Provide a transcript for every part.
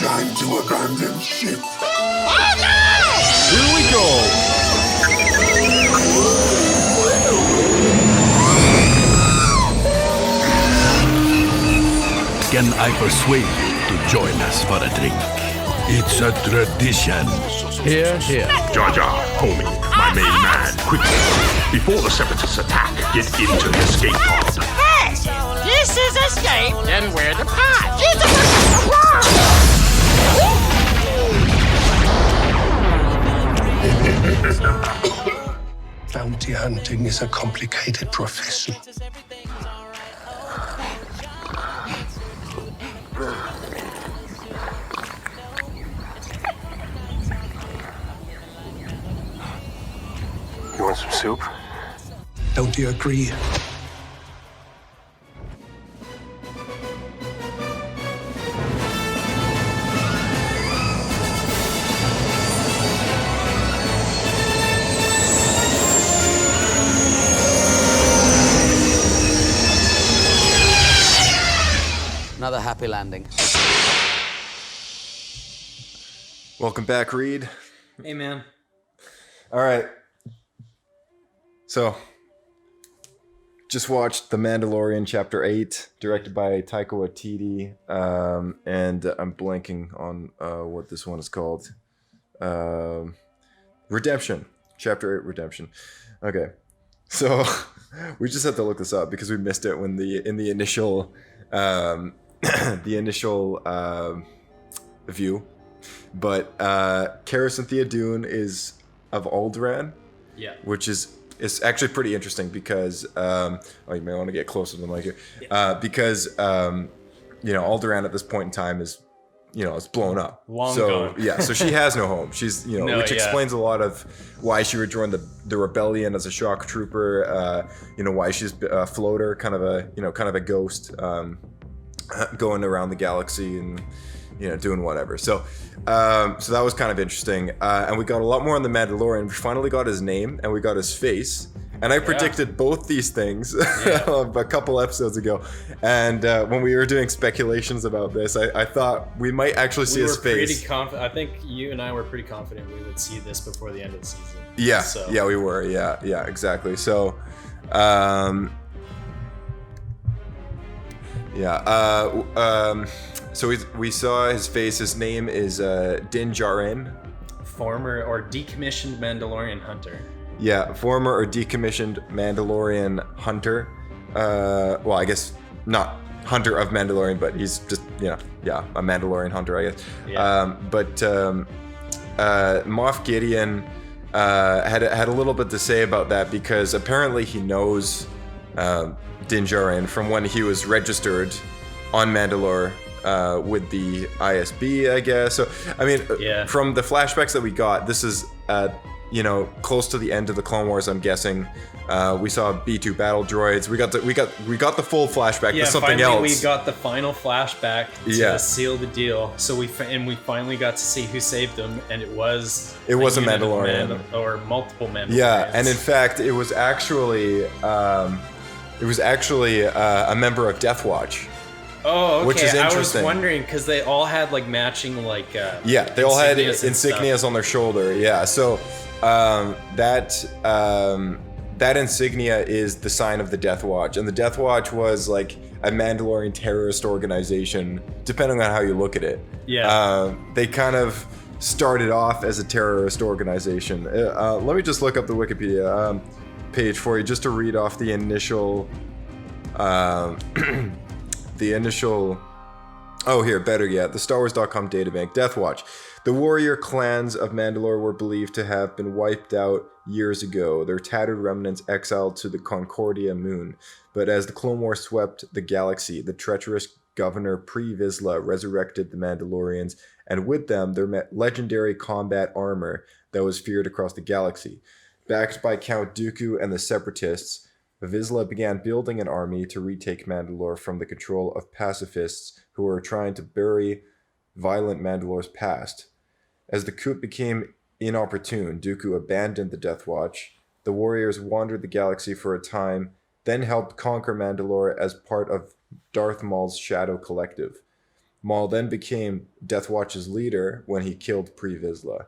Time to abandon ship. Oh no! Here we go! Can I persuade you to join us for a drink? It's a tradition. Here, here. Jar Jar, homie, my main man, quickly. Before the Separatists attack, get into the escape pod. Hey! This is escape, then we're the pod. Bounty hunting is a complicated profession. You want some soup? Don't you agree? Another happy landing. Welcome back, Reed. Hey, man. All right. So, just watched The Mandalorian Chapter 8, directed by Taika Waititi, and I'm blanking on what this one is called. Redemption. Chapter 8, Redemption. Okay. So, we just had to look this up because we missed it when in the initial view. But Cara Cynthia Dune is of Alderaan. Yeah. Which is actually pretty interesting because you may want to get closer to the mic here. Because Alderaan at this point in time is it's blown up. Long so gone. So she has no home. She's which explains a lot of why she would join the rebellion as a shock trooper. Why she's a floater, kind of a ghost, going around the galaxy and doing whatever. So that was kind of interesting. And we got a lot more on the Mandalorian. We finally got his name and we got his face. And I predicted both these things a couple episodes ago. And when we were doing speculations about this, I thought we might actually see his face. I think you and I were pretty confident we would see this before the end of the season. Yeah, so. Yeah, we were. Yeah, exactly. So, so we saw his face. His name is Din Djarin. Former or decommissioned Mandalorian hunter. Yeah, former or decommissioned Mandalorian hunter. Well, I guess not hunter of Mandalorian, but he's just a Mandalorian hunter, I guess. Yeah. Moff Gideon had a little bit to say about that because apparently he knows Din Djarin from when he was registered on Mandalore with the ISB, I guess. So I mean, from the flashbacks that we got, this is close to the end of the Clone Wars, I'm guessing. We saw B2 battle droids. We got the full flashback to something else. We got the final flashback to seal the deal. So we finally got to see who saved them, and it was a Mandalorian or multiple Mandalorians. Yeah, and in fact, it was actually a member of Death Watch. Oh, okay. Which is interesting. I was wondering because they all had matching they all had insignias on their shoulder. Yeah, so that insignia is the sign of the Death Watch, and the Death Watch was a Mandalorian terrorist organization, depending on how you look at it. Yeah. They kind of started off as a terrorist organization. Let me just look up the Wikipedia page for you, just to read off the initial. Oh, here, better yet, the StarWars.com databank. Death Watch. The warrior clans of Mandalore were believed to have been wiped out years ago, their tattered remnants exiled to the Concordia moon. But as the Clone Wars swept the galaxy, the treacherous Governor Pre Vizsla resurrected the Mandalorians, and with them their legendary combat armor that was feared across the galaxy. Backed by Count Dooku and the Separatists, Vizsla began building an army to retake Mandalore from the control of pacifists who were trying to bury violent Mandalore's past. As the coup became inopportune, Dooku abandoned the Death Watch. The warriors wandered the galaxy for a time, then helped conquer Mandalore as part of Darth Maul's Shadow Collective. Maul then became Death Watch's leader when he killed Pre Vizsla.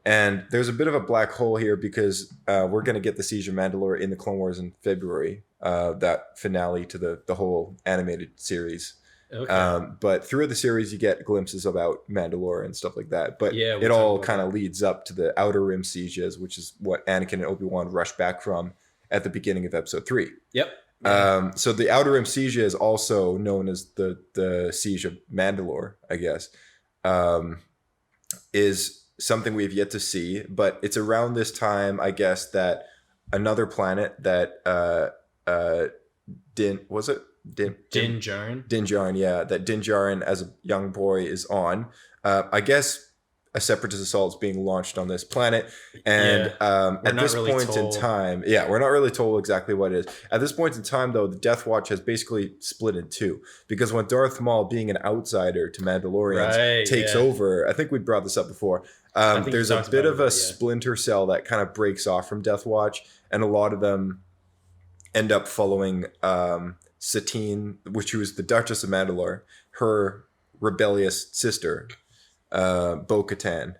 And there's a bit of a black hole here because we're going to get the Siege of Mandalore in the Clone Wars in February, that finale to the whole animated series. Okay. But throughout the series, you get glimpses about Mandalore and stuff like that. But Yeah, it all kind of leads up to the Outer Rim sieges, which is what Anakin and Obi-Wan rushed back from at the beginning of Episode 3. Yep. So the Outer Rim siege is also known as the Siege of Mandalore, I guess, is something we've yet to see. But it's around this time, I guess, that another planet that Din Djarin, yeah, that Din Djarin as a young boy is on. I guess a separatist assault is being launched on this planet, and at this point in time, we're not really told exactly what it is. At this point in time, though, the Death Watch has basically split in two, because when Darth Maul, being an outsider to Mandalorians, takes over, I think we brought this up before. There's a bit of a splinter cell that kind of breaks off from Death Watch, and a lot of them end up following Satine, which was the Duchess of Mandalore, her rebellious sister, Bo-Katan.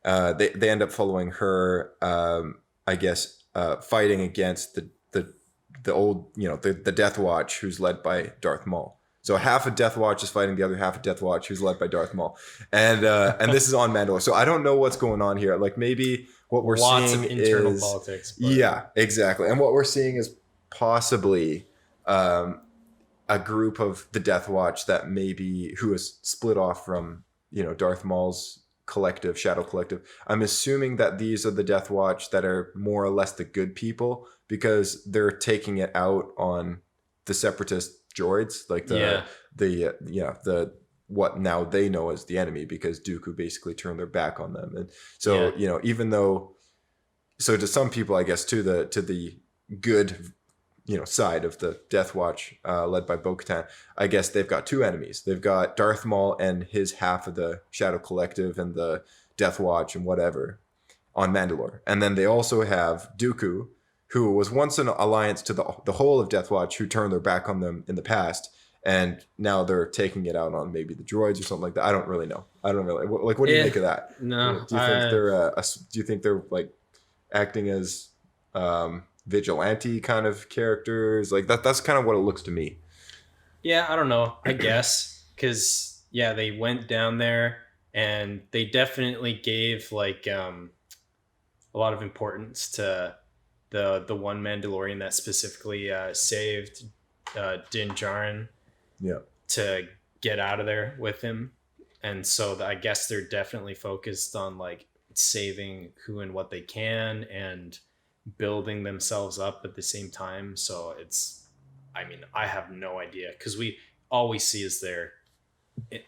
They end up following her, I guess, fighting against the old, the Death Watch, who's led by Darth Maul. So half of Death Watch is fighting the other half of Death Watch, who's led by Darth Maul, and this is on Mandalore. So I don't know what's going on here. Like, maybe what we're seeing of internal is politics. Yeah, exactly. And what we're seeing is possibly a group of the Death Watch that who has split off from Darth Maul's collective, Shadow Collective. I'm assuming that these are the Death Watch that are more or less the good people, because they're taking it out on the separatist droids, like the what now they know as the enemy, because Dooku basically turned their back on them. And so even though, so to some people, I guess, to the good side of the Death Watch, led by Bo-Katan, I guess they've got two enemies. They've got Darth Maul and his half of the Shadow Collective and the Death Watch and whatever on Mandalore. And then they also have Dooku, who was once an alliance to the whole of Death Watch, who turned their back on them in the past, and now they're taking it out on maybe the droids or something like that. I don't really know. What do you make of that? No. Do you think do you think they're like acting as vigilante kind of characters? Like that's kind of what it looks to me. Yeah, I don't know. I guess because they went down there and they definitely gave like a lot of importance to the one Mandalorian that specifically saved Din Djarin to get out of there with him. And so I guess they're definitely focused on like saving who and what they can and building themselves up at the same time. So I have no idea, because all we see is their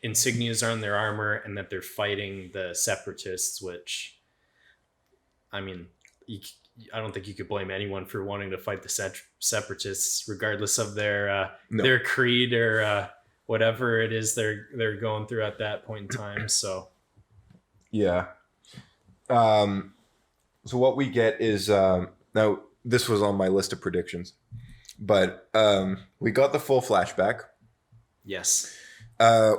insignias on their armor and that they're fighting the separatists, which I don't think you could blame anyone for wanting to fight the separatists, regardless of their creed or whatever it is they're going through at that point in time. So so what we get is now this was on my list of predictions, but we got the full flashback. Yes,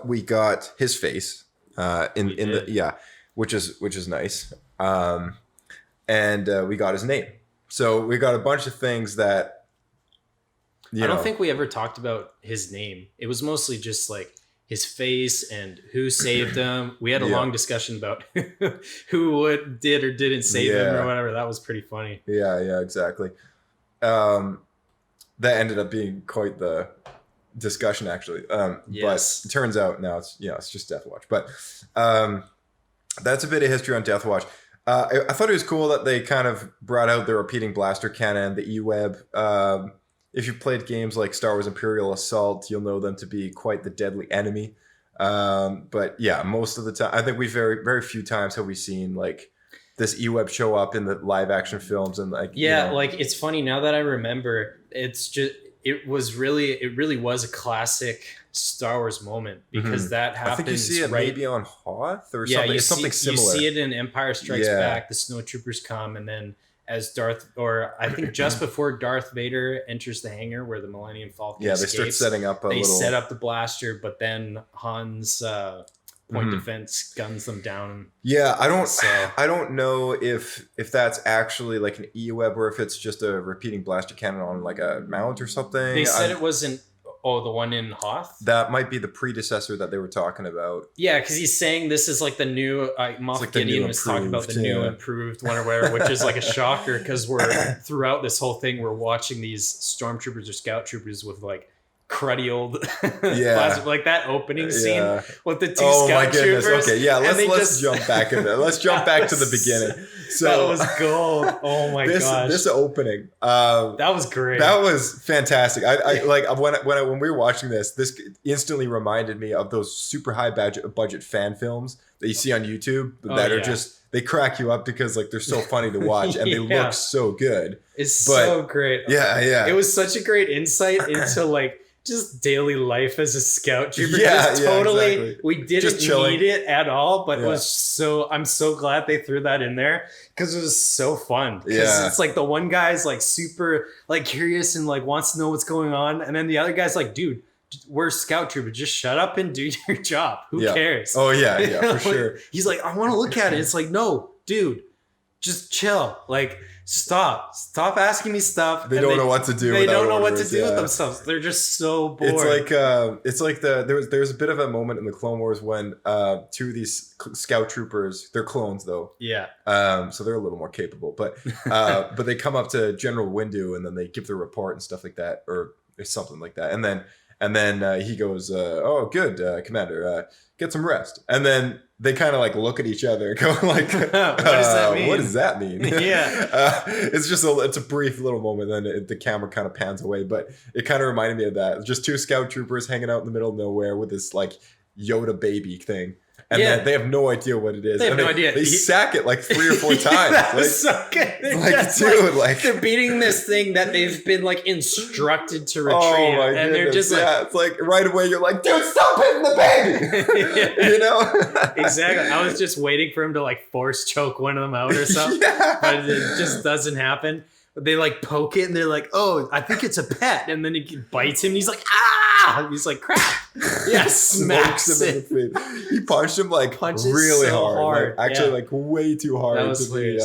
we got his face which is nice. And we got his name. So we got a bunch of things that I don't think we ever talked about his name. It was mostly just like his face and who saved him. We had a long discussion about who did or didn't save him or whatever. That was pretty funny. Yeah, exactly. That ended up being quite the discussion, actually. But it turns out now it's just Death Watch. But that's a bit of history on Death Watch. I thought it was cool that they kind of brought out the repeating blaster cannon, the E-Web. If you've played games like Star Wars Imperial Assault, you'll know them to be quite the deadly enemy. But yeah, most of the time, I think we very, very few times have we seen like this E-Web show up in the live action films, and like like it's funny now that I remember. It really was a classic Star Wars moment, because that happens. I think you see it maybe on Hoth or something. It's something similar. You see it in Empire Strikes Back. The snowtroopers come, and then as Darth, or I think just before Darth Vader enters the hangar where the Millennium Falcon they start setting up they set up the blaster, but then Han's point defense guns them down. Yeah, I don't know if that's actually like an E-web or if it's just a repeating blaster cannon on like a mount or something. They said it wasn't. Oh, the one in Hoth? That might be the predecessor that they were talking about. Yeah, because he's saying this is like the new... Moff like Gideon was talking about the new improved one or whatever, which is like a shocker because throughout this whole thing, we're watching these stormtroopers or scout troopers with like cruddy old plastic, like that opening scene with the two scout troopers. Okay, yeah, let's jump back a bit. Let's jump back to the beginning. So that was gold. Oh my gosh. This opening. That was great. That was fantastic. I like when we were watching this instantly reminded me of those super high budget fan films that you see on YouTube that are just, they crack you up because like they're so funny to watch and they look so good. It's so great. Yeah. It was such a great insight into like just daily life as a scout trooper. Exactly. We didn't need it at all, but it was I'm so glad they threw that in there because it was so fun. Because it's like the one guy's like super like curious and like wants to know what's going on, and then the other guy's like, dude, we're scout troopers, just shut up and do your job. Who cares? Oh yeah, for sure. He's like, I want to look at it. It's like, no, dude, just chill. Like, stop asking me stuff. They don't know what to do. They don't know what to do with themselves. They're just so bored. It's like there's a bit of a moment in the Clone Wars when two of these scout troopers, they're clones though. Yeah. So they're a little more capable, but they come up to General Windu and then they give their report and stuff like that, or something like that, and then he goes, "Oh, good, Commander. Get some rest." And then they kind of like look at each other and go like, what does that mean? What does that mean? Yeah. It's a brief little moment. Then the camera kind of pans away, but it kind of reminded me of that. Just two scout troopers hanging out in the middle of nowhere with this like Yoda baby thing. And then they have no idea what it is. They have no idea. They sack it like 3 or 4 times. That was so good. They're beating this thing that they've been like instructed to retrieve. Oh my and goodness. They're just like, it's like right away you're like, dude, stop hitting the baby. You know? Exactly. I was just waiting for him to like force choke one of them out or something. But it just doesn't happen. They like poke it and they're like, oh, I think it's a pet. And then he bites him and he's like, ah! He's like, crap. Yeah, smacks him in the face. He punched him like really so hard. Like, actually, like way too hard to be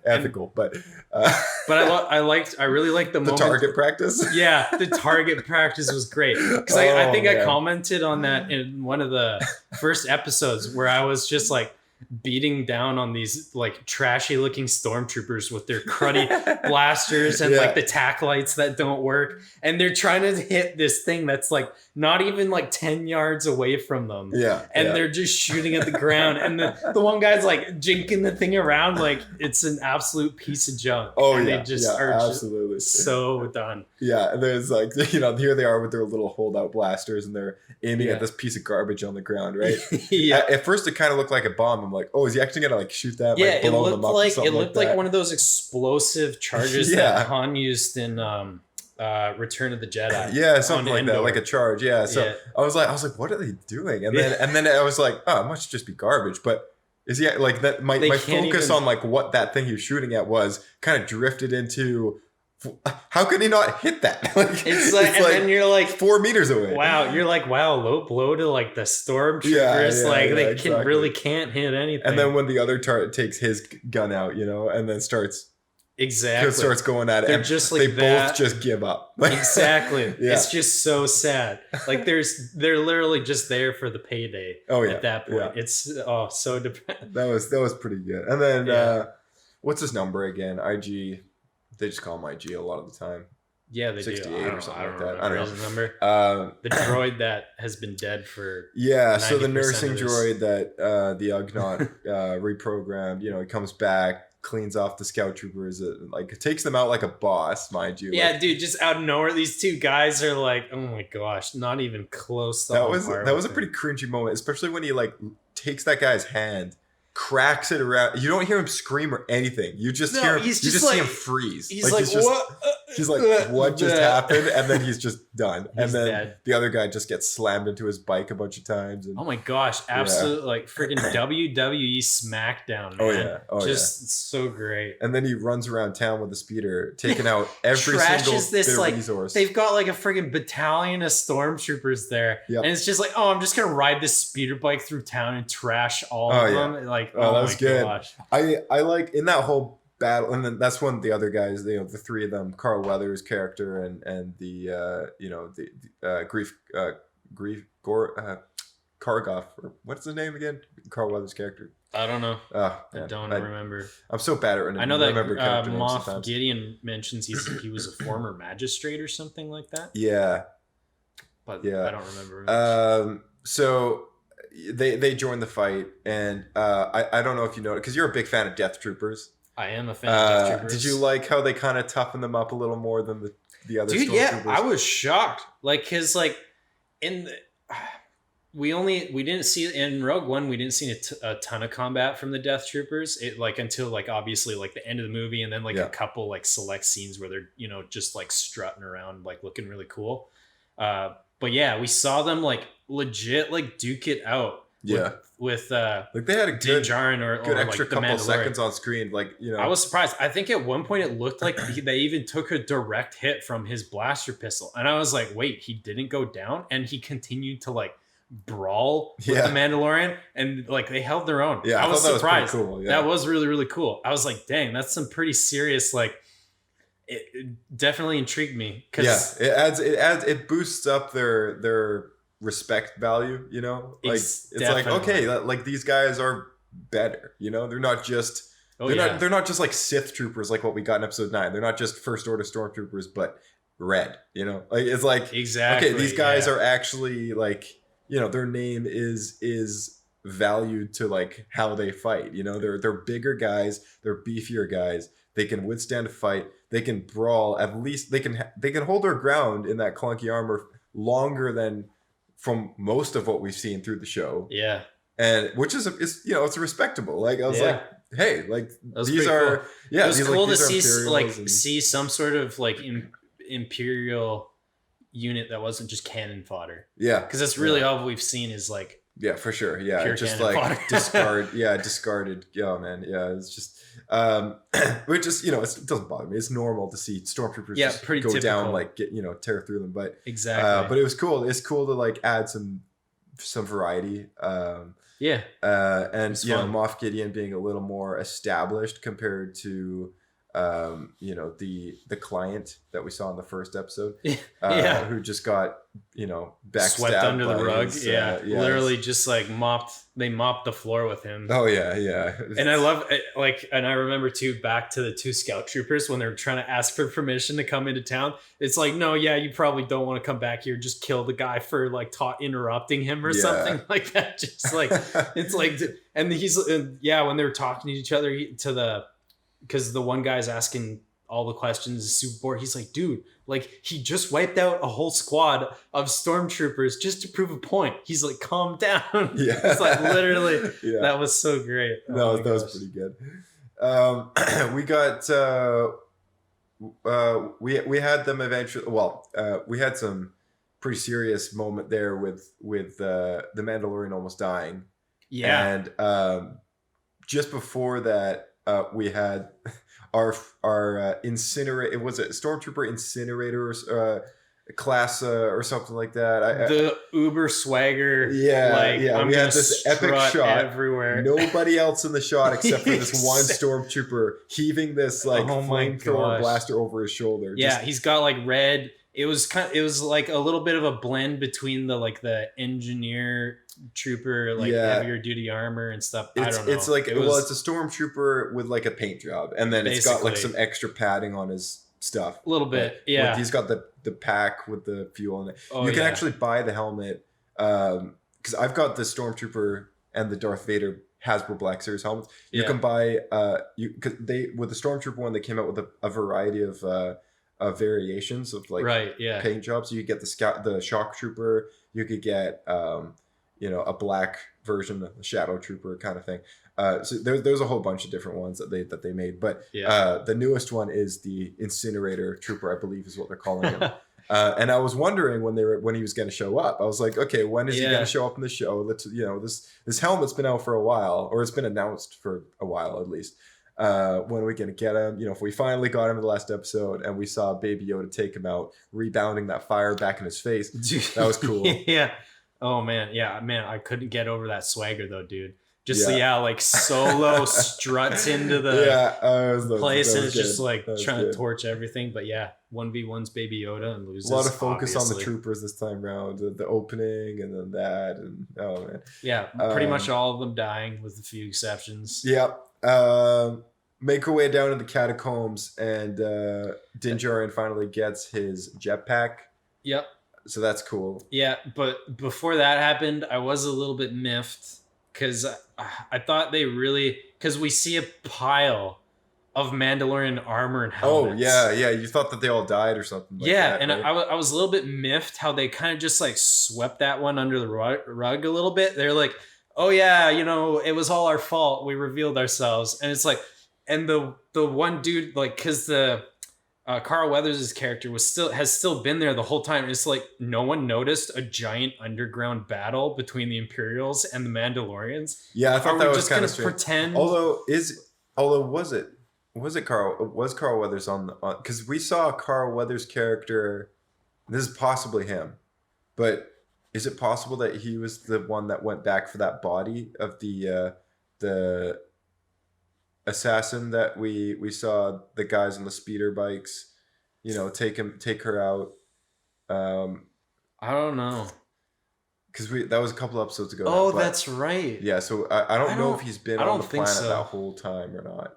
ethical. But I really liked the moment. Target practice. Yeah, the target practice was great. Because I think I commented on that in one of the first episodes where I was just like, beating down on these like trashy looking stormtroopers with their cruddy blasters and like the tack lights that don't work, and they're trying to hit this thing that's like not even like 10 yards away from them, and they're just shooting at the ground, and the one guy's like jinking the thing around like it's an absolute piece of junk. They just are absolutely just so done. And there's like, you know, here they are with their little holdout blasters and they're aiming at this piece of garbage on the ground, right? At first it kind of looked like a bomb. I'm like, oh, is he actually gonna like shoot that? Yeah, it looked like one of those explosive charges that Han used in Return of the Jedi. Yeah, something like that, like a charge. Yeah. So I was like, what are they doing? And then I was like, oh, it must just be garbage. But is he like that? My focus on like what that thing he was shooting at was kind of drifted into. How could he not hit that? It's like, then you're like 4 meters away. Wow, you're like, low blow to like the stormtroopers. They really can't hit anything. And then when the other target takes his gun out, you know, and then starts going at it, they're just like they both just give up. Exactly. It's just so sad. Like they're literally just there for the payday. At that point, it's so depressing. That was pretty good. And then what's his number again? IG. They just call him IG a lot of the time. Yeah, they 68 do. or something like that. I don't know his number. The droid that has been dead for so the nursing droid that the Ugnaught reprogrammed, you know, he comes back, cleans off the scout troopers, like takes them out like a boss, mind you. Yeah, dude, just out of nowhere, these two guys are like, oh my gosh, not even close to that was a pretty cringy moment, especially when he like takes that guy's hand, cracks it around. You don't hear him scream or anything. You just hear him. You just see him freeze. He's like what? He's like, what just happened? And then he's just done. And He's then dead. the other guy just gets slammed into his bike a bunch of times. And, Oh my gosh, absolute like freaking WWE SmackDown, man. Oh, yeah. Oh, Just so great. and then he runs around town with a speeder, taking out every single Trashes this bit of like resource. they've got like a freaking battalion of stormtroopers there, Yep. and it's just like, oh, I'm just gonna ride this speeder bike through town and trash all Oh, of yeah. them. Like, Oh, that oh was my good. gosh, I like in that whole battle, and then that's when the other guys, the three of them, Carl Weathers' character and the Kargoff, or what's his name again? Carl Weathers' character. I don't know. Oh, I man. don't remember. I'm so bad at I know that remember character names Moff sometimes. Gideon mentions he was a former magistrate or something like that, Yeah. but Yeah. I don't remember. So they join the fight, and I don't know if you know it because you're a big fan of Death Troopers. I am a fan of Death Troopers. Did you like how they kind of toughen them up a little more than the other Dude, yeah, Stormtroopers? I was shocked. Like, cause like in the, we didn't see in Rogue One, we didn't see a ton of combat from the Death Troopers. It like until like obviously like the end of the movie, and then like a couple like select scenes where they're just like strutting around like looking really cool. But yeah, we saw them like legit like duke it out. Yeah. With like they had a Din good Djarin or extra like the couple Mandalorian. seconds on screen, like I was surprised. I think at one point it looked like they even took a direct hit from his blaster pistol, and I was like, "Wait, he didn't go down?" And he continued to like brawl with the Mandalorian, and like they held their own. Yeah, I was surprised. That was pretty cool. Yeah. That was really really cool. I was like, "Dang, that's some pretty serious." Like, it definitely intrigued me because it boosts up their respect value. Like it's like, okay, like these guys are better. They're not just. They're not just like Sith troopers like what we got in episode 9. They're not just First Order stormtroopers, but red. Like it's like exactly. Okay, these guys are actually like their name is valued to like how they fight. They're bigger guys, they're beefier guys. They can withstand a fight. They can brawl. At least they can hold their ground in that clunky armor longer than from most of what we've seen through the show. Yeah, and which is it's respectable. Like I was like, hey, like these are cool. It was cool to see see some sort of like imperial unit that wasn't just cannon fodder. Yeah, because that's really all we've seen is like for sure. Yeah, pure just cannon like fodder. discarded. Yeah, man. Yeah, it's just which is it doesn't bother me. It's normal to see stormtroopers just pretty go typical. down, like get tear through them. But exactly. But it was cool. It's cool to like add some variety. And Moff Gideon being a little more established compared to the client that we saw in the first episode, who just got backstabbed, swept under the rug. His, literally just like mopped the floor with him. Oh yeah. And I love and I remember too, back to the 2 scout troopers when they're trying to ask for permission to come into town. It's like, no, you probably don't want to come back here. Just kill the guy for like interrupting him or something like that. Just like it's like, and when they were talking to each other because the one guy's asking all the questions, super bored. He's like, dude, like he just wiped out a whole squad of stormtroopers just to prove a point. He's like, calm down. Yeah. It's like literally, that was so great. That was pretty good. We got, we had them eventually, we had some pretty serious moment there with the Mandalorian almost dying. Yeah. And just before that, we had our incinerator. Was it Stormtrooper incinerator class or something like that? The Uber swagger. Yeah, we had this epic shot everywhere. Nobody else in the shot except for this one Stormtrooper heaving this like flamethrower blaster over his shoulder. Yeah, he's got like red. It was like a little bit of a blend between the engineer trooper, heavier duty armor and stuff. I don't know. It's like it's a stormtrooper with like a paint job, and then it's got like some extra padding on his stuff. A little bit, yeah. He's got the pack with the fuel in it. You can actually buy the helmet because I've got the stormtrooper and the Darth Vader Hasbro Black Series helmets. You can buy because with the stormtrooper one they came out with a variety of variations of like paint jobs. So you get the shock trooper. You could get a black version of the Shadow Trooper kind of thing. So there's a whole bunch of different ones that they made, but the newest one is the Incinerator Trooper, I believe is what they're calling him. And I was wondering when he was going to show up. I was like, okay, when is he going to show up in the show? This helmet's been out for a while, or it's been announced for a while at least. When are we going to get him? If we finally got him in the last episode and we saw Baby Yoda take him out, rebounding that fire back in his face, that was cool. Yeah. Oh man, yeah, man, I couldn't get over that swagger though, dude. Like Solo struts into the place and it's just like trying to torch everything. But yeah, 1v1's Baby Yoda and loses. A lot of focus on the troopers this time around. The opening and then that and oh man. Yeah, pretty much all of them dying with a few exceptions. Yep. Make our way down to the catacombs and Din Djarin finally gets his jetpack. Yep. So that's cool. Yeah, but before that happened, I was a little bit miffed because I thought because we see a pile of Mandalorian armor and helmets. Oh, yeah. You thought that they all died or something like that, and right? I was a little bit miffed how they kind of just like swept that one under the rug a little bit. They're like, oh yeah, it was all our fault. We revealed ourselves. And it's like, and the one dude, like, because the Carl Weathers' character has still been there the whole time. It's like no one noticed a giant underground battle between the Imperials and the Mandalorians. Yeah, I thought that was kind of strange. Pretend. Was Carl Weathers on because we saw Carl Weathers' character. This is possibly him, but is it possible that he was the one that went back for that body of the assassin that we saw the guys on the speeder bikes, take her out? I don't know. Because that was a couple episodes ago. Oh, that's right. Yeah, so I don't know if he's been on the planet that whole time or not.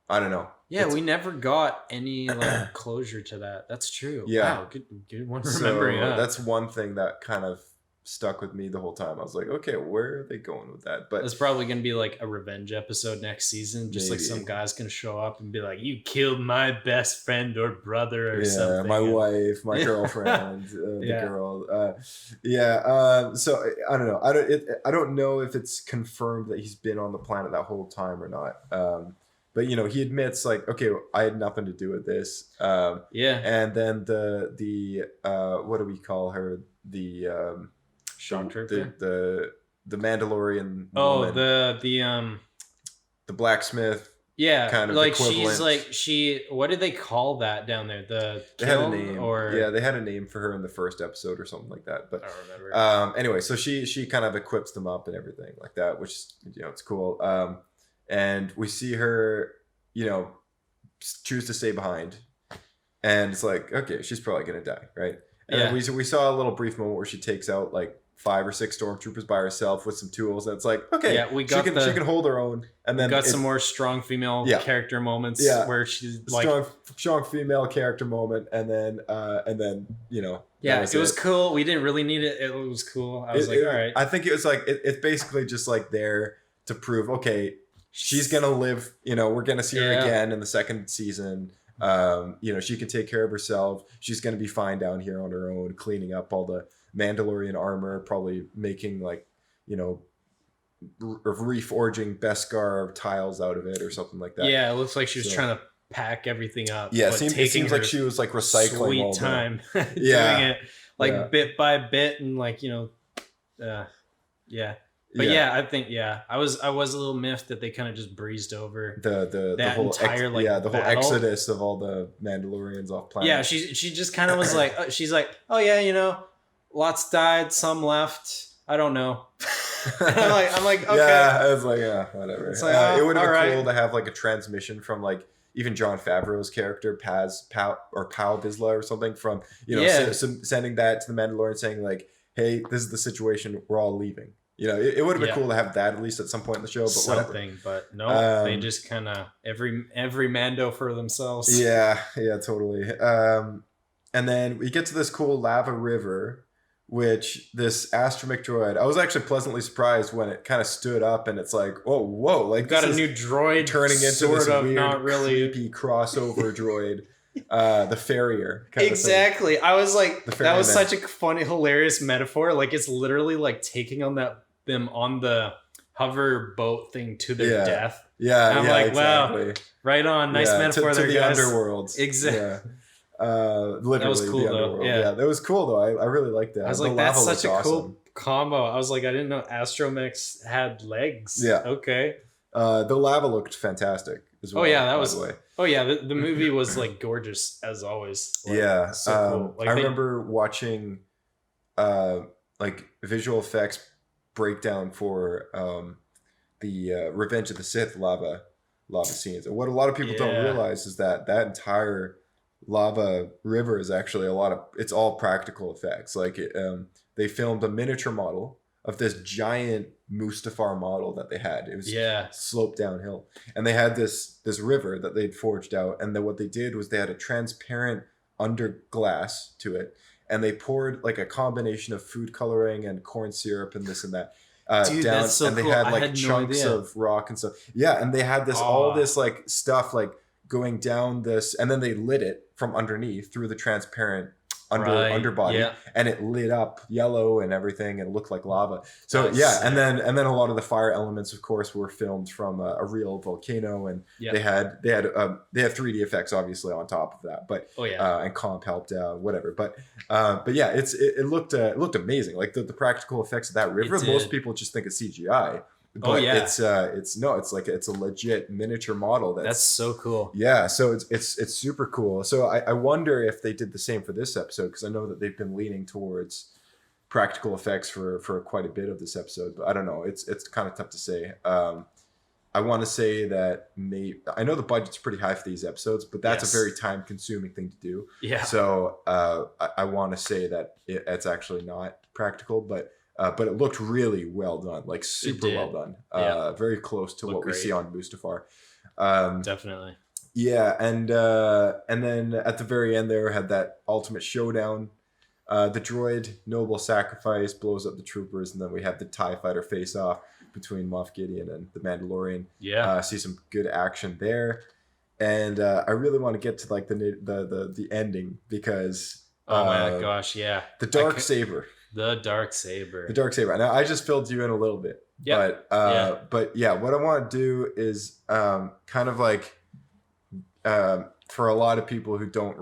I don't know. Yeah, we never got any like closure to that. That's true. Yeah. Wow, good one remembering that. That's one thing that kind of stuck with me the whole time. I was like, okay, where are they going with that? But it's probably going to be like a revenge episode next season. Just like some guy's going to show up and be like, you killed my best friend or brother or something. My wife, my girlfriend, the girl. So I don't know. I don't know if it's confirmed that he's been on the planet that whole time or not. But he admits like, okay, I had nothing to do with this. And then the what do we call her? The Shock Trooper? The Mandalorian. Oh, woman. the blacksmith. Yeah, kind of like equivalent. what did they call that down there? They had a name. They had a name for her in the first episode or something like that. But I don't remember. Anyway, so she kind of equips them up and everything like that, which it's cool. And we see her, choose to stay behind. And it's like, okay, she's probably going to die, right? And then we saw a little brief moment where she takes out like 5 or 6 stormtroopers by herself with some tools. And it's like, okay, she can hold her own. And then got some more strong female character moments where she's like strong female character moment. And then it was cool. We didn't really need it. It was cool. I was all right. I think it was like, it's basically just like there to prove, okay, she's gonna live. We're gonna see her again in the second season. She can take care of herself. She's gonna be fine down here on her own, cleaning up all the Mandalorian armor, probably making like reforging Beskar tiles out of it or something like that. Yeah, it looks like she was trying to pack everything up. Yeah, it seems like she was like recycling sweet all time doing it bit by bit and But I think I was a little miffed that they kind of just breezed over the whole entire the whole exodus of all the Mandalorians off planet. Yeah, she just kind of was like, she's like, oh yeah, lots died, some left. I don't know. I'm like, okay. Yeah, I was like, whatever. It's like, it would have been cool to have like a transmission from like even Jon Favreau's character, Pal Vizsla or something from sending that to the Mandalorian saying like, hey, this is the situation, we're all leaving. It would have been cool to have that at least at some point in the show, but something. Whatever. But no, they just kind of every Mando for themselves. Yeah, totally. And then we get to this cool lava river, which this astromech droid. I was actually pleasantly surprised when it kind of stood up, and it's like, whoa, like got a new droid turning into sort this of weird, not really creepy crossover droid. the farrier. Kind Exactly. I was like, The that was ferryman. such a funny, hilarious metaphor. Like it's literally like taking on them on the hover boat thing to their Yeah. death. Yeah, And I'm yeah, like, exactly. wow, right on. Nice Yeah, metaphor to there, the guys. underworlds. Exactly. Yeah. Literally That was cool, the though. underworld. Yeah. That was cool though. I really liked that. I was The like, that's lava such a looked cool awesome. combo. I was like, I didn't know astromechs had legs. Yeah. Okay. The lava looked fantastic as well. Oh yeah, that by was. the way. Oh yeah, the movie was like gorgeous as always. Like, Yeah. so cool. Like I they- remember watching like visual effects breakdown for the Revenge of the Sith lava scenes. And what a lot of people don't Yeah. realize is that entire lava river is actually it's all practical effects. Like they filmed a miniature model of this giant Mustafar model that they had. It was Yeah. sloped downhill, and they had this river that they'd forged out, and then what they did was they had a transparent under glass to it, and they poured like a combination of food coloring and corn syrup and this and that Dude, down, that's so and they cool. had I like had no chunks idea. of rock and stuff. Yeah, and they had this all Aw. this like stuff like going down this, and then they lit it from underneath through the transparent Right, underbody, yeah. and it lit up yellow and everything, and it looked like lava. So That's yeah, sick. and then a lot of the fire elements, of course, were filmed from a real volcano, and Yeah. they had 3D effects obviously on top of that, but Oh yeah. and comp helped whatever, but yeah, it looked amazing. Like the practical effects of that river, It most did. people just think it's CGI, but Oh, yeah. it's a legit miniature model. That's so cool. Yeah, so it's super cool. So I wonder if they did the same for this episode, because I know that they've been leaning towards practical effects for quite a bit of this episode, but I don't know. It's kind of tough to say. I want to say that I know the budget's pretty high for these episodes, but that's Yes. a very time consuming thing to do. Yeah. So I want to say that it's actually not practical, but it looked really well done, like super did. well done. Yeah. Very close to Looked what we great. see on Mustafar. Definitely. Yeah, and then at the very end there had that ultimate showdown. The droid noble sacrifice blows up the troopers, and then we have the TIE fighter face off between Moff Gideon and the Mandalorian. Yeah. See some good action there, and I really want to get to like the ending, because Oh my gosh, yeah. the dark could- saber. The dark saber. The dark saber. Now I just filled you in a little bit, Yeah. but yeah, what I want to do is kind of like for a lot of people who haven't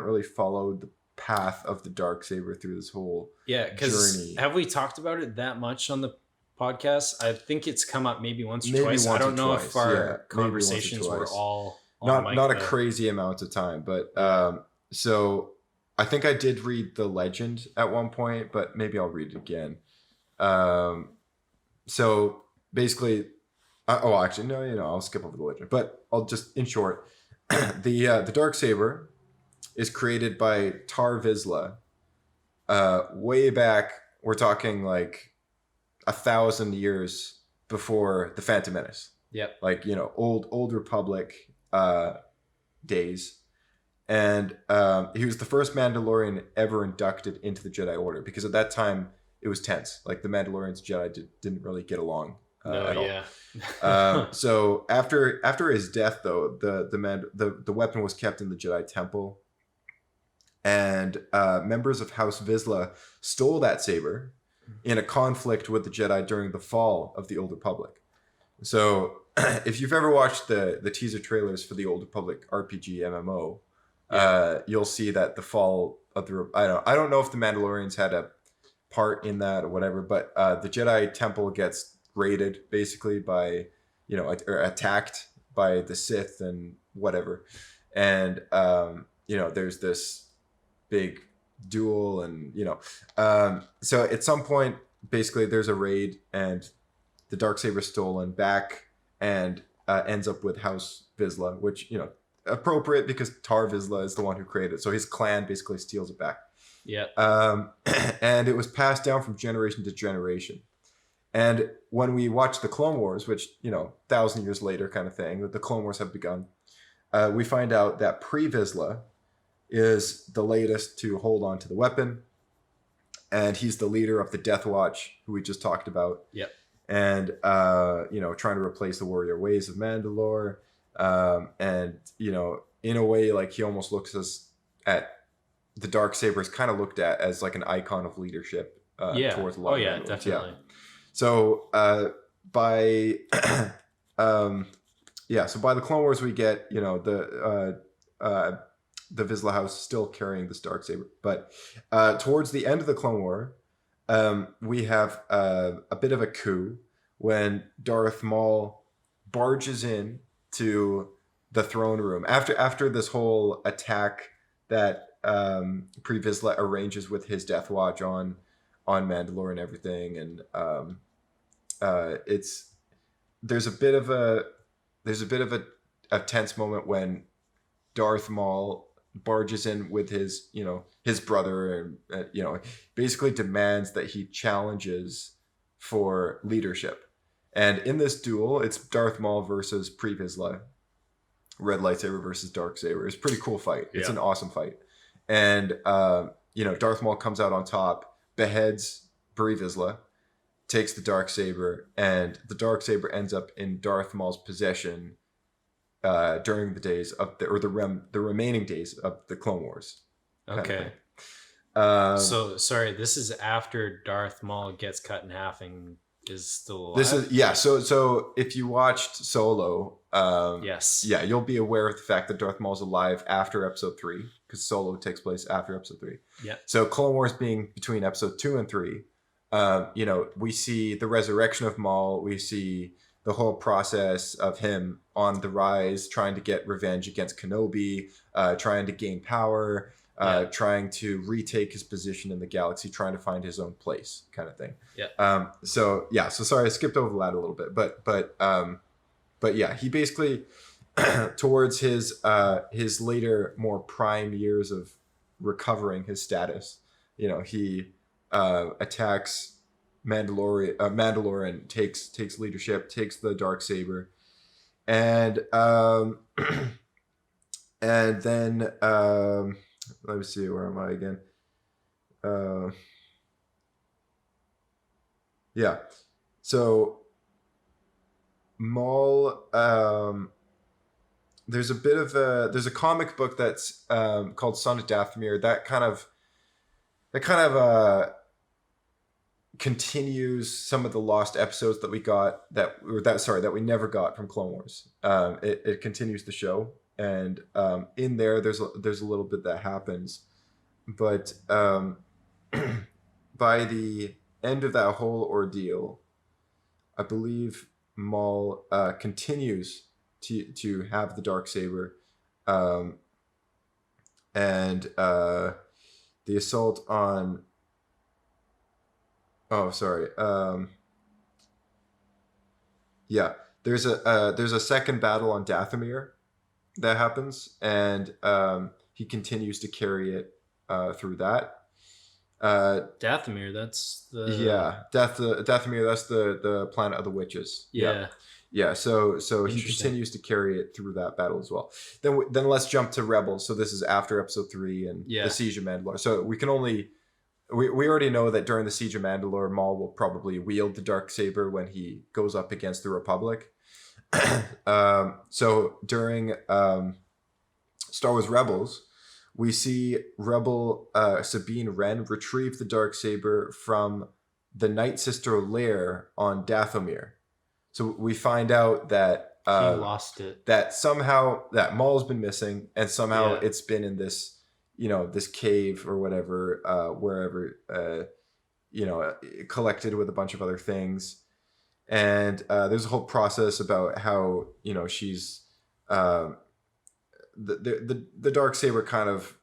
really followed the path of the dark saber through this whole Yeah, because journey. have we talked about it that much on the podcast? I think it's come up maybe once or Maybe twice. I once or don't know twice, if our yeah. Maybe once or conversations were twice. all on mic, not a though. crazy amount of time, but so I think I did read the legend at one point, but maybe I'll read it again. So basically, actually no, I'll skip over the legend, but I'll just, in short, the dark saber is created by Tar Vizsla way back. We're talking like 1,000 years before the Phantom Menace. Yep. Like, old Republic days. And he was the first Mandalorian ever inducted into the Jedi Order, because at that time it was tense. Like the Mandalorians and Jedi didn't really get along at all. Yeah. So after his death, though, the weapon was kept in the Jedi Temple, and members of House Vizsla stole that saber in a conflict with the Jedi during the fall of the Old Republic. So if you've ever watched the teaser trailers for the Old Republic RPG MMO, you'll see that the fall of the I don't know if the Mandalorians had a part in that or whatever, but the Jedi Temple gets raided basically by or attacked by the Sith and whatever, and there's this big duel, and so at some point basically there's a raid, and the darksaber is stolen back, and ends up with House Vizsla, which appropriate because Tar Vizsla is the one who created it, so his clan basically steals it back. Yeah. And it was passed down from generation to generation. And when we watch the Clone Wars, which 1,000 years later kind of thing, the Clone Wars have begun, we find out that Pre Vizsla is the latest to hold on to the weapon, and he's the leader of the Death Watch, who we just talked about. Yep. And trying to replace the warrior ways of Mandalore. And in a way, like he almost looks at the Darksaber is kind of looked at as like an icon of leadership towards a lot of Mandalorians. Definitely. Yeah. So by so by the Clone Wars we get, you know, the Vizsla House still carrying this Darksaber, but towards the end of the Clone War, we have a bit of a coup when Darth Maul barges in to the throne room after this whole attack that Pre Vizsla arranges with his Death Watch on Mandalore and everything, and there's a bit of a tense moment when Darth Maul barges in with his brother and basically demands that he challenges for leadership. And in this duel, it's Darth Maul versus Pre Vizsla, red lightsaber versus dark saber. It's a pretty cool fight. It's an awesome fight. And Darth Maul comes out on top, beheads Pre Vizsla, takes the dark saber, and the dark saber ends up in Darth Maul's possession during the days of the remaining days of the Clone Wars. Okay. So sorry, this is after Darth Maul gets cut in half and is still alive. So if you watched Solo, yes, you'll be aware of the fact that Darth Maul's alive after Episode 3, because Solo takes place after Episode 3. Yeah. So Clone Wars being between Episode 2 and 3, we see the resurrection of Maul. We see the whole process of him on the rise, trying to get revenge against Kenobi, trying to gain power, trying to retake his position in the galaxy, trying to find his own place, kind of thing. Yeah. So sorry, I skipped over that a little bit, but yeah, he basically towards his later, more prime years of recovering his status, he attacks Mandalorian, takes leadership, takes the Darksaber, and then let me see, where am I again? So Maul, there's a comic book that's called Son of Dathomir that kind of continues some of the lost episodes that we got that we never got from Clone Wars. It continues the show, and in there's a little bit that happens, but by the end of that whole ordeal, I believe Maul continues to have the Darksaber, and the assault on. Oh, sorry. There's a second battle on Dathomir that happens, and he continues to carry it through that. Dathomir, that's the Dathomir, that's the planet of the witches. Yeah. So he continues to carry it through that battle as well. Then let's jump to Rebels. So this is after Episode 3 and the Siege of Mandalore. So we can only. We already know that during the Siege of Mandalore, Maul will probably wield the Darksaber when he goes up against the Republic. So during Star Wars Rebels, we see Rebel Sabine Wren retrieve the Darksaber from the Night Sister lair on Dathomir. So we find out that he lost it. That somehow that Maul's been missing, and somehow it's been in this. This cave or whatever, wherever, collected with a bunch of other things. And there's a whole process about how, she's, the Darksaber kind of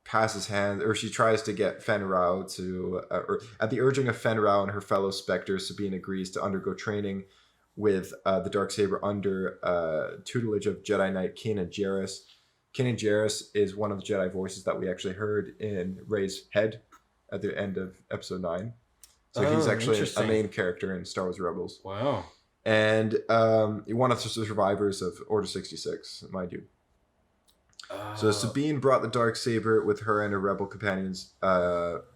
passes hand, or she tries to get Fen Rao to, or at the urging of Fen Rao and her fellow Spectres, Sabine agrees to undergo training with the Darksaber under tutelage of Jedi Knight Kanan Jarrus. Kanan Jarrus is one of the Jedi voices that we actually heard in Rey's head at the end of Episode 9. So he's actually a main character in Star Wars Rebels. Wow. And one of the survivors of Order 66, mind you. So Sabine brought the Darksaber with her and her Rebel companions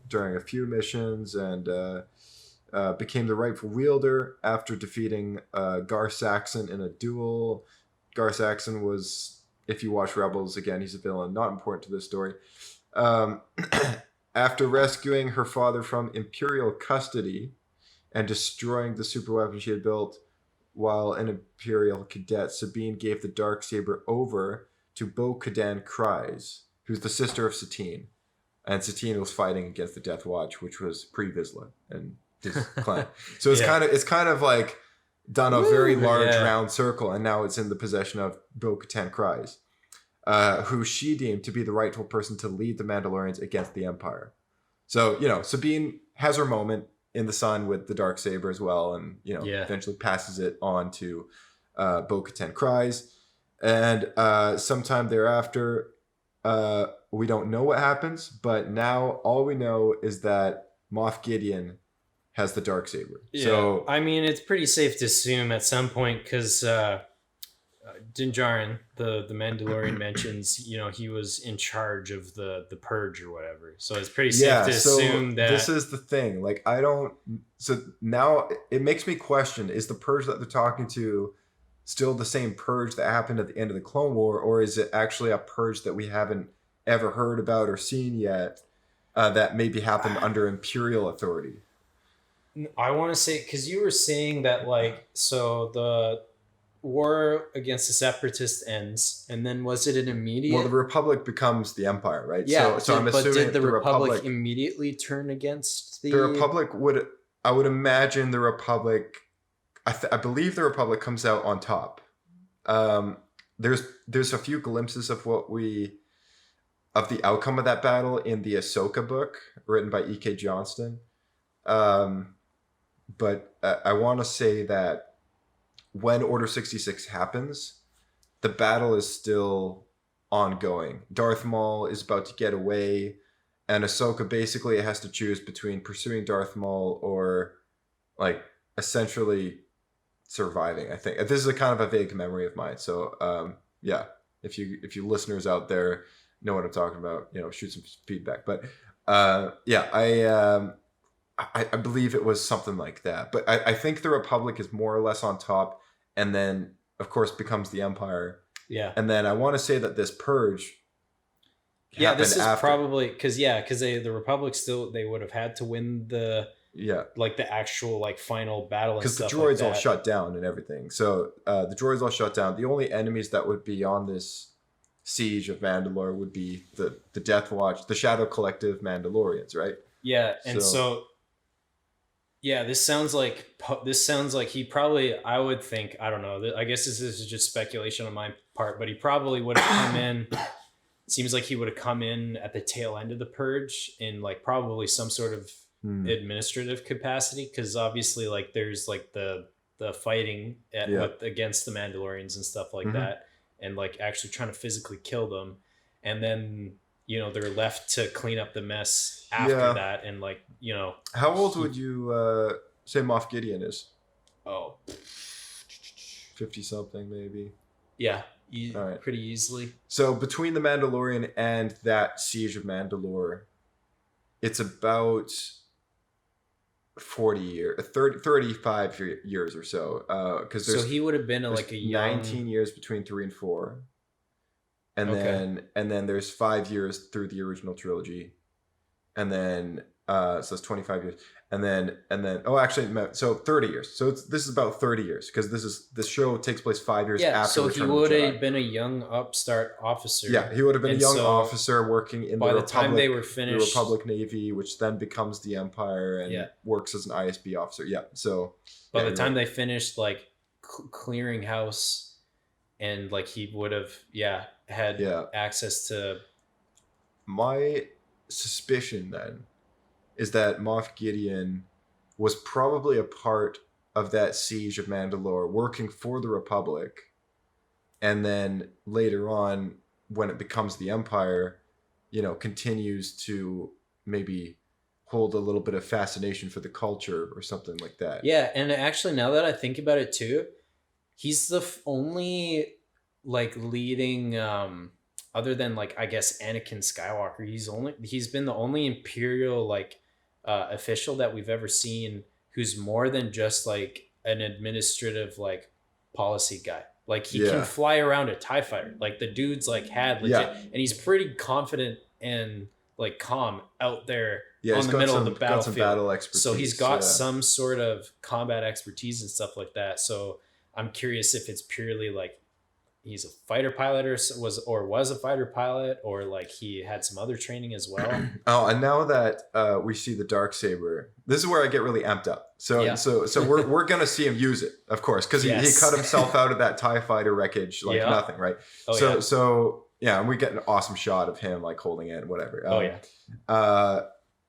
during a few missions, and became the rightful wielder after defeating Gar Saxon in a duel. Gar Saxon was if you watch Rebels, again, he's a villain, not important to this story. After rescuing her father from Imperial custody and destroying the superweapon she had built while an Imperial cadet, Sabine gave the Darksaber over to Bo-Katan Kryze, who's the sister of Satine. And Satine was fighting against the Death Watch, which was Pre-Vizsla and his clan. So it's kind of like done a very large round circle, and now it's in the possession of Bo-Katan Kryze, who she deemed to be the rightful person to lead the Mandalorians against the Empire. So, Sabine has her moment in the sun with the Darksaber as well, and, eventually passes it on to Bo-Katan Kryze. And sometime thereafter, we don't know what happens, but now all we know is that Moff Gideon has the Darksaber. Yeah, so I mean, it's pretty safe to assume at some point, because Din Djarin, the Mandalorian, mentions, he was in charge of the purge or whatever. So it's pretty safe to assume that this is the thing. Like, so now it makes me question, is the purge that they're talking to still the same purge that happened at the end of the Clone War, or is it actually a purge that we haven't ever heard about or seen yet, that maybe happened under Imperial authority? I want to say, because you were saying that, like, so the war against the Separatists ends, and then was it an immediate? Well, the Republic becomes the Empire, right? Yeah. So I'm assuming did the Republic immediately turn against the Republic I would imagine the Republic. I believe the Republic comes out on top. There's a few glimpses of of the outcome of that battle in the Ahsoka book written by E.K. Johnston. But I want to say that when Order 66 happens, the battle is still ongoing. Darth Maul is about to get away, and Ahsoka basically has to choose between pursuing Darth Maul or, like, essentially surviving. I think this is a kind of a vague memory of mine. So if you listeners out there know what I'm talking about, shoot some feedback. But I believe it was something like that. But I think the Republic is more or less on top, and then of course becomes the Empire. Yeah. And then I want to say that this purge. This is probably because the Republic still, they would have had to win the actual, like, final battle, because the droids all shut down and everything. So the droids all shut down. The only enemies that would be on this siege of Mandalore would be the Death Watch, the Shadow Collective Mandalorians, right? Yeah, and so this sounds like he probably, I would think, I don't know, I guess this is just speculation on my part, but he probably would have come in. It seems like he would have come in at the tail end of the purge in, like, probably some sort of administrative capacity, because obviously, like, there's, like, the fighting against the Mandalorians and stuff like that, and, like, actually trying to physically kill them, and then they're left to clean up the mess after that, and, like, how old would you say Moff Gideon is? 50 something maybe. Yeah, all right. Pretty easily. So between the Mandalorian and that siege of Mandalore, it's about 40 years, 35 years or so. Because so he would have been like a young 19 years between 3 and 4, and then there's 5 years through the original trilogy, and then so it's 25 years, and then so 30 years. So this is about 30 years, because this show takes place 5 years after. So Return he of would the Jedi. have been a young upstart officer. Yeah, he would have been a young officer working in by the the time they were finished, the Republic Navy, which then becomes the Empire and works as an ISB officer. Yeah, so by the time they finished, like, clearing house, and, like, he would have had access to. My suspicion then is that Moff Gideon was probably a part of that siege of Mandalore, working for the Republic, and then later on, when it becomes the Empire, continues to maybe hold a little bit of fascination for the culture or something like that. Yeah, and actually, now that I think about it too, he's the only, like, leading, other than, like, I guess Anakin Skywalker, he's been the only Imperial, like, official that we've ever seen who's more than just, like, an administrative, like, policy guy. Like he can fly around a TIE fighter. Like the dude's like had legit, and he's pretty confident and like calm out there on the middle of the battlefield. Battle expertise, so he's got some sort of combat expertise and stuff like that. So I'm curious if it's purely like he's a fighter pilot or was a fighter pilot, or like he had some other training as well. Oh, and now that we see the Darksaber, this is where I get really amped up. So we're gonna see him use it, of course, because he cut himself out of that TIE fighter wreckage like nothing, right? And we get an awesome shot of him like holding it and whatever.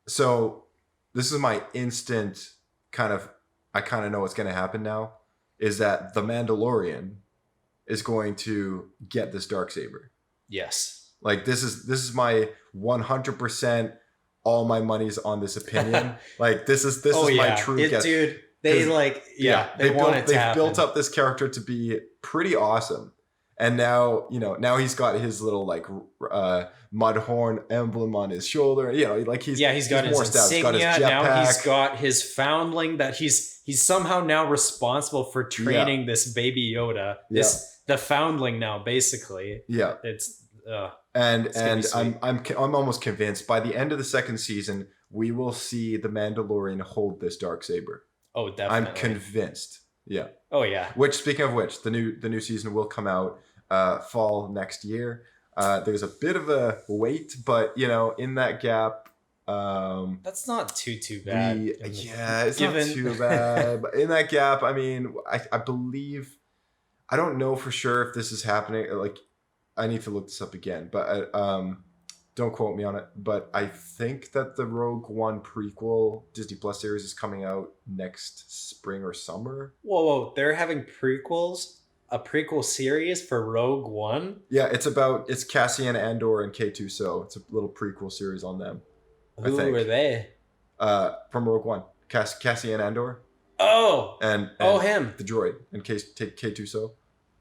So this is my instant I kind of know what's gonna happen now, is that the Mandalorian is going to get this Darksaber. Yes. Like this is my 100%. All my money's on this opinion. Like this is my true guess. Dude, they want it to happen. They've built up this character to be pretty awesome, and now he's got his little like mudhorn emblem on his shoulder. Like he's got his insignia. Got his now he's got his foundling that he's somehow now responsible for training this baby Yoda. The foundling now, basically. Yeah, it's. And I'm almost convinced by the end of the second season we will see the Mandalorian hold this Darksaber. Oh, definitely. I'm convinced. Yeah. Oh yeah. Which, speaking of which, the new season will come out fall next year. There's a bit of a wait, but in that gap. That's not too bad. It's not too bad. But in that gap, I mean, I believe, I don't know for sure if this is happening. Like, I need to look this up again, but don't quote me on it. But I think that the Rogue One prequel Disney Plus series is coming out next spring or summer. Whoa! They're having prequels, a prequel series for Rogue One. Yeah, it's Cassian Andor and K2SO. It's a little prequel series on them. Who were they? From Rogue One, Cassian Andor. Oh, and him, the droid, and K2SO.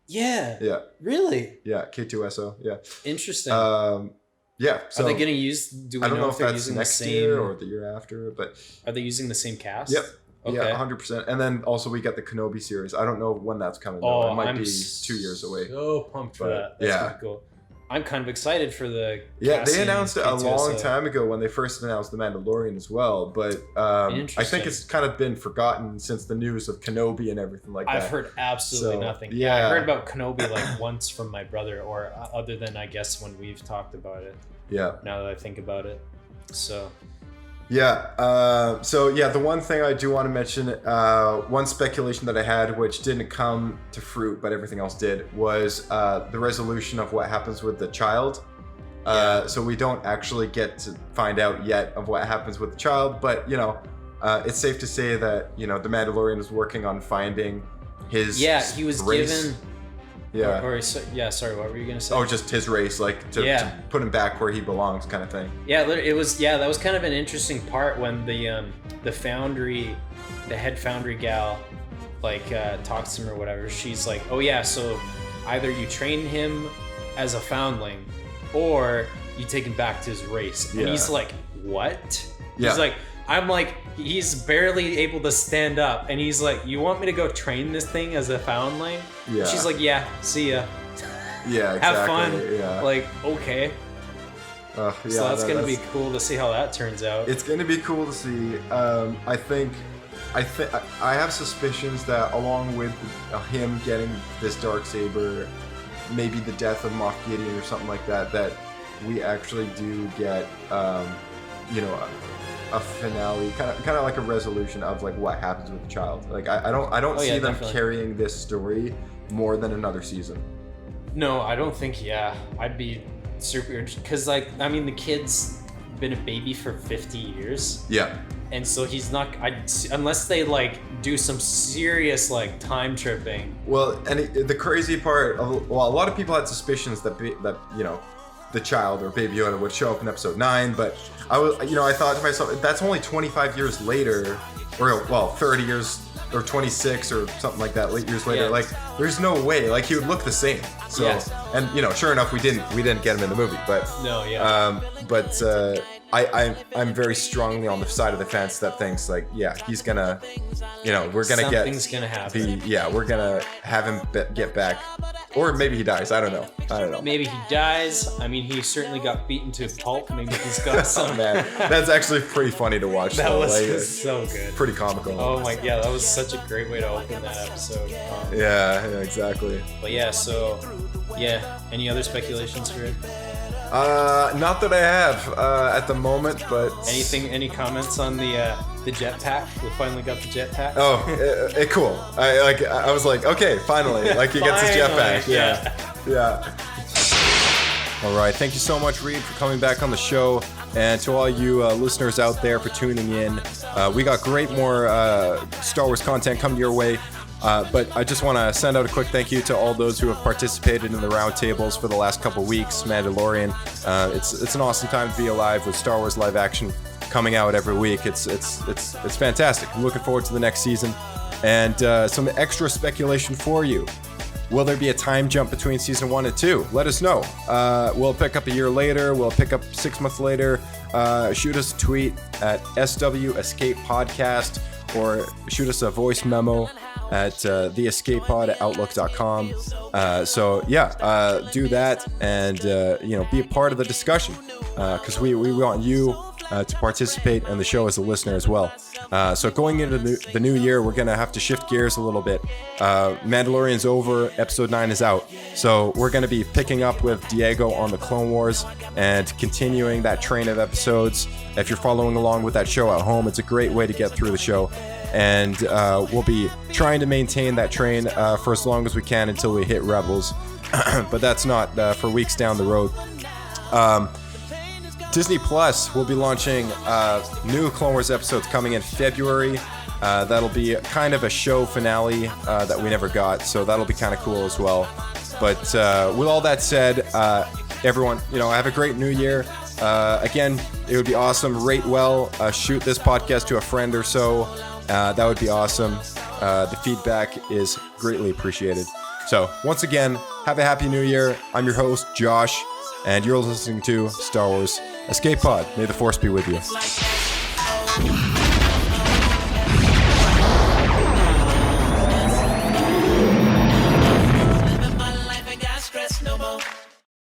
Yeah. Yeah. Really? Yeah. K2SO. Yeah. Interesting. Yeah. So are they going to use? Do we know if they're using the same year or the year after? But are they using the same cast? Yep. Okay. Yeah, 100%. And then also we got the Kenobi series. I don't know when that's coming. Though. It might be 2 years away. So pumped for that. That's pretty cool. I'm kind of excited for the. Yeah, they announced it a long time ago when they first announced The Mandalorian as well. But I think it's kind of been forgotten since the news of Kenobi and everything like that. I've heard absolutely nothing. Yeah, I heard about Kenobi like once from my brother, or other than I guess when we've talked about it. Yeah. Now that I think about it, so. Yeah. The one thing I do want to mention, one speculation that I had, which didn't come to fruit, but everything else did, was the resolution of what happens with the child. So we don't actually get to find out yet of what happens with the child, but it's safe to say that the Mandalorian is working on finding his. Yeah, he was race. Given. Yeah. Sorry, what were you gonna say? Oh, just his race, like to put him back where he belongs, kind of thing. Yeah, it was. Yeah, that was kind of an interesting part when the foundry, the head foundry gal, like talks to him or whatever. She's like, "Oh yeah, so either you train him as a foundling, or you take him back to his race." And he's like, "What?" Yeah. He's like, I'm like, he's barely able to stand up, and he's like, "You want me to go train this thing as a foundling?" Yeah. She's like, "Yeah, see ya." Yeah, exactly. Have fun. Yeah. Like, okay. So that's gonna be cool to see how that turns out. It's gonna be cool to see. I think I have suspicions that along with him getting this Darksaber, maybe the death of Moff Gideon or something like that, that we actually do get, a finale, kind of like a resolution of like what happens with the child. Like I don't see them carrying this story more than another season. No, I don't think. Yeah, I'd be super because the kid's been a baby for 50 years. Yeah. And so he's not. Unless they do some serious time tripping. Well, and the crazy part, a lot of people had suspicions that the child or Baby Yoda would show up in episode 9, but I thought to myself, that's only 25 years later, or 30 years or 26 or something like that, years later. Yeah. There's no way, he would look the same. So, and sure enough, we didn't get him in the movie, but no, yeah. I'm very strongly on the side of the fence that thinks like, yeah, he's gonna, we're gonna Something's gonna happen. we're gonna have him get back, or maybe he dies. I don't know. Maybe he dies. I mean, he certainly got beaten to pulp. Maybe he's got some. Oh, man, that's actually pretty funny to watch. That was so good. Pretty comical. Oh my, yeah, that was such a great way to open that episode. Yeah, exactly. But yeah, so yeah, any other speculations for it? Not that I have at the moment, but Any comments on the jetpack? We finally got the jetpack. Oh, cool. I was like, okay, finally, like he gets his jetpack. Yeah. All right, thank you so much, Reed, for coming back on the show, and to all you listeners out there for tuning in. We got great more Star Wars content coming your way. But I just want to send out a quick thank you to all those who have participated in the roundtables for the last couple weeks. Mandalorian, it's an awesome time to be alive with Star Wars live action coming out every week. It's fantastic. I'm looking forward to the next season, and some extra speculation for you. Will there be a time jump between season 1 and 2? Let us know. We'll pick up a year later. We'll pick up 6 months later. Shoot us a tweet at SW Escape Podcast, or shoot us a voice memo at theescapepod@outlook.com. Do that, and be a part of the discussion, because we want you to participate in the show as a listener as well. So going into the new year, we're gonna have to shift gears a little bit. Mandalorian's over, episode 9 is out, so we're gonna be picking up with Diego on the Clone Wars and continuing that train of episodes. If you're following along with that show at home, it's a great way to get through the show. And we'll be trying to maintain that train for as long as we can until we hit Rebels. But that's not for weeks down the road. Disney Plus will be launching new Clone Wars episodes coming in February. That'll be kind of a show finale that we never got, so that'll be kind of cool as well. But with all that said, everyone, have a great new year. Again, it would be awesome. Rate well, shoot this podcast to a friend or so. That would be awesome. The feedback is greatly appreciated. So, once again, have a happy new year. I'm your host, Josh, and you're listening to Star Wars Escape Pod. May the Force be with you.